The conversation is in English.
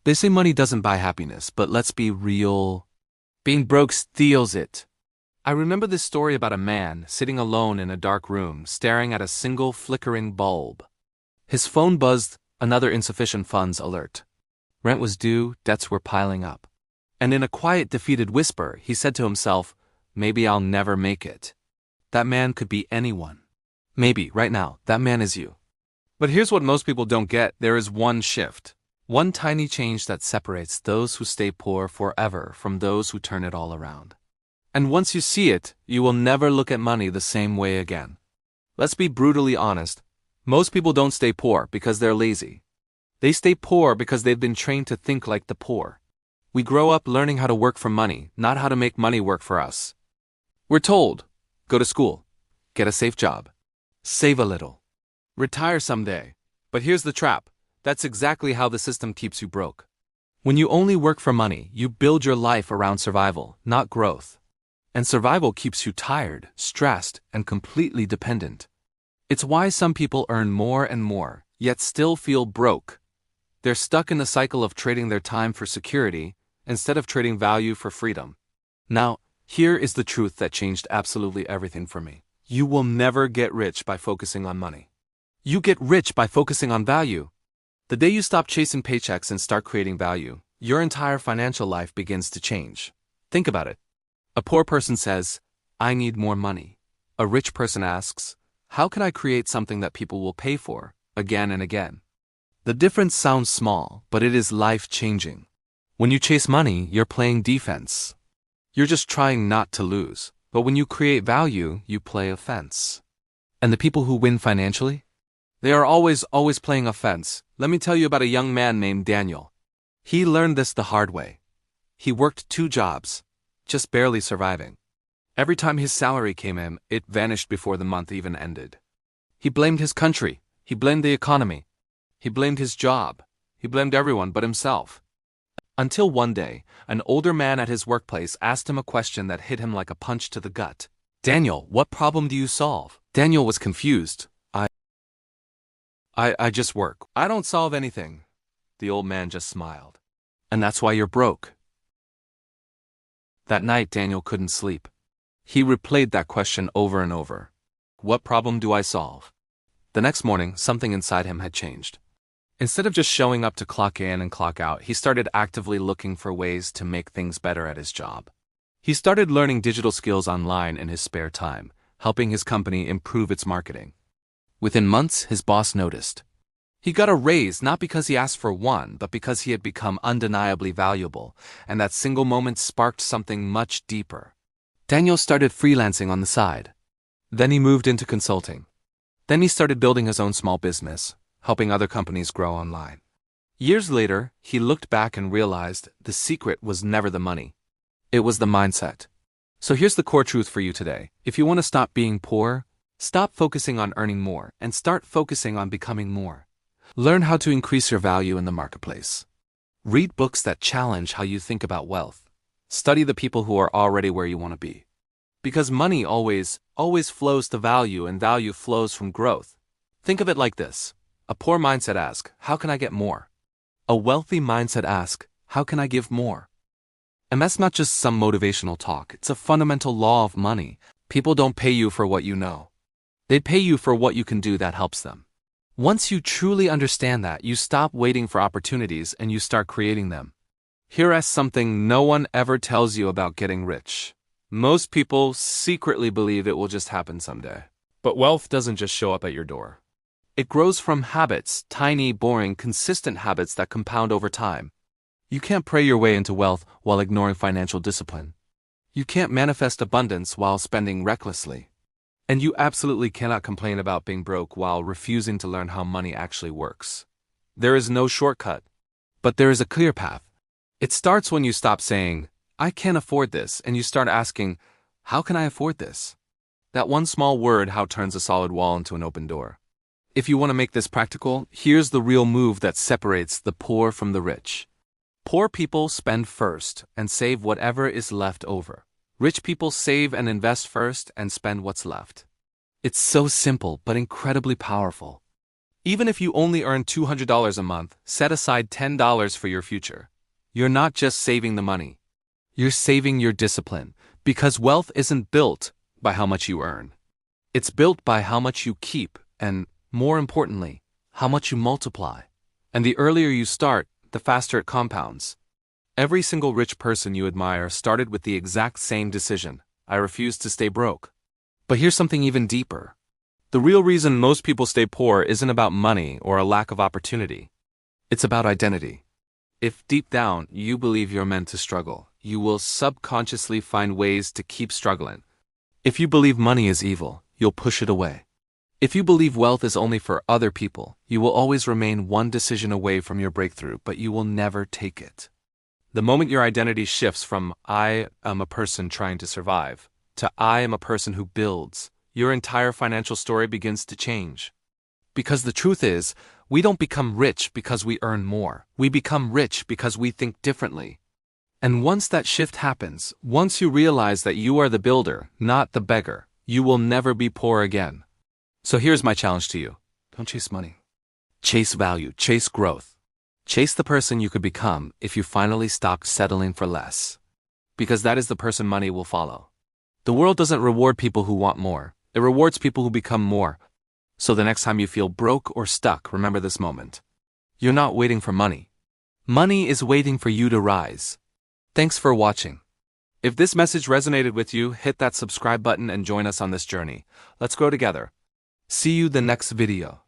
They say money doesn't buy happiness, but let's be real. Being broke steals it. I remember this story about a man sitting alone in a dark room, staring at a single flickering bulb. His phone buzzed, another insufficient funds alert. Rent was due, debts were piling up. And in a quiet, defeated whisper, he said to himself, maybe I'll never make it. That man could be anyone. Maybe, right now, that man is you. But here's what most people don't get. There is one shift. One tiny change that separates those who stay poor forever from those who turn it all around. And once you see it, you will never look at money the same way again. Let's be brutally honest. Most people don't stay poor because they're lazy. They stay poor because they've been trained to think like the poor. We grow up learning how to work for money, not how to make money work for us. We're told, go to school, get a safe job, save a little, retire someday. But here's the trap. That's exactly how the system keeps you broke. When you only work for money, you build your life around survival, not growth. And survival keeps you tired, stressed, and completely dependent. It's why some people earn more and more, yet still feel broke. They're stuck in the cycle of trading their time for security, instead of trading value for freedom. Now, here is the truth that changed absolutely everything for me. You will never get rich by focusing on money. You get rich by focusing on value. The day you stop chasing paychecks and start creating value, your entire financial life begins to change. Think about it. A poor person says, I need more money. A rich person asks, how can I create something that people will pay for, again and again? The difference sounds small, but it is life-changing. When you chase money, you're playing defense. You're just trying not to lose. But when you create value, you play offense. And the people who win financially? They are always playing offense. Let me tell you about a young man named Daniel. He learned this the hard way. He worked 2 jobs, just barely surviving. Every time his salary came in, it vanished before the month even ended. He blamed his country. He blamed the economy. He blamed his job. He blamed everyone but himself. Until one day, an older man at his workplace asked him a question that hit him like a punch to the gut. Daniel, what problem do you solve? Daniel was confused. I just work. I don't solve anything. The old man just smiled. And that's why you're broke. That night, Daniel couldn't sleep. He replayed that question over and over. What problem do I solve? The next morning, something inside him had changed. Instead of just showing up to clock in and clock out, he started actively looking for ways to make things better at his job. He started learning digital skills online in his spare time, helping his company improve its marketing. Within months, his boss noticed. He got a raise not because he asked for one, but because he had become undeniably valuable, and that single moment sparked something much deeper. Daniel started freelancing on the side. Then he moved into consulting. Then he started building his own small business, helping other companies grow online. Years later, he looked back and realized the secret was never the money. It was the mindset. So here's the core truth for you today. If you want to stop being poor, stop focusing on earning more and start focusing on becoming more. Learn how to increase your value in the marketplace. Read books that challenge how you think about wealth. Study the people who are already where you want to be. Because money always flows to value, and value flows from growth. Think of it like this. A poor mindset asks, how can I get more? A wealthy mindset asks, how can I give more? And that's not just some motivational talk. It's a fundamental law of money. People don't pay you for what you know. They pay you for what you can do that helps them. Once you truly understand that, you stop waiting for opportunities and you start creating them. Here's something no one ever tells you about getting rich. Most people secretly believe it will just happen someday. But wealth doesn't just show up at your door. It grows from habits, tiny, boring, consistent habits that compound over time. You can't pray your way into wealth while ignoring financial discipline. You can't manifest abundance while spending recklessly. And you absolutely cannot complain about being broke while refusing to learn how money actually works. There is no shortcut, but there is a clear path. It starts when you stop saying, I can't afford this, and you start asking, how can I afford this? That one small word, how, turns a solid wall into an open door. If you want to make this practical, here's the real move that separates the poor from the rich. Poor people spend first and save whatever is left over. Rich people save and invest first and spend what's left. It's so simple but incredibly powerful. Even if you only earn $200 a month, set aside $10 for your future. You're not just saving the money. You're saving your discipline, because wealth isn't built by how much you earn. It's built by how much you keep and, more importantly, how much you multiply. And the earlier you start, the faster it compounds. Every single rich person you admire started with the exact same decision: I refuse to stay broke. But here's something even deeper. The real reason most people stay poor isn't about money or a lack of opportunity. It's about identity. If deep down you believe you're meant to struggle, you will subconsciously find ways to keep struggling. If you believe money is evil, you'll push it away. If you believe wealth is only for other people, you will always remain one decision away from your breakthrough, but you will never take it. The moment your identity shifts from "I am a person trying to survive" to "I am a person who builds," your entire financial story begins to change. Because the truth is, we don't become rich because we earn more. We become rich because we think differently. And once that shift happens, once you realize that you are the builder, not the beggar, you will never be poor again. So here's my challenge to you. Don't chase money. Chase value, chase growth. Chase the person you could become if you finally stop settling for less. Because that is the person money will follow. The world doesn't reward people who want more. It rewards people who become more. So the next time you feel broke or stuck, remember this moment. You're not waiting for money. Money is waiting for you to rise. Thanks for watching. If this message resonated with you, hit that subscribe button and join us on this journey. Let's grow together. See you the next video.